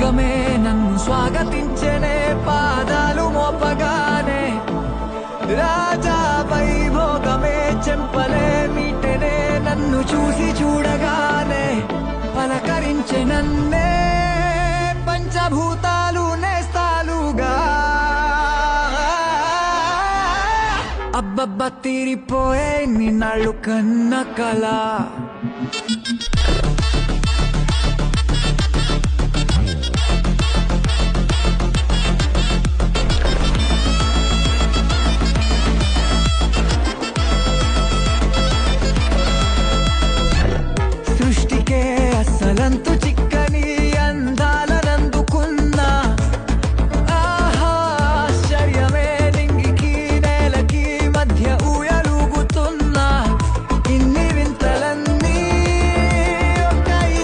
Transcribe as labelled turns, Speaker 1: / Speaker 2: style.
Speaker 1: లోకమే నన్ను స్వాగతించనే పాదాలు మోపగానే రాజా వైభోగమే చెంపలే మీటనే నన్ను చూసి చూడగానే పలకరించే నన్నే పంచభూతాలు నేస్తాలుగా అబ్బబ్బ తీరిపోయే నిన్నాళ్ళు కన్న కళ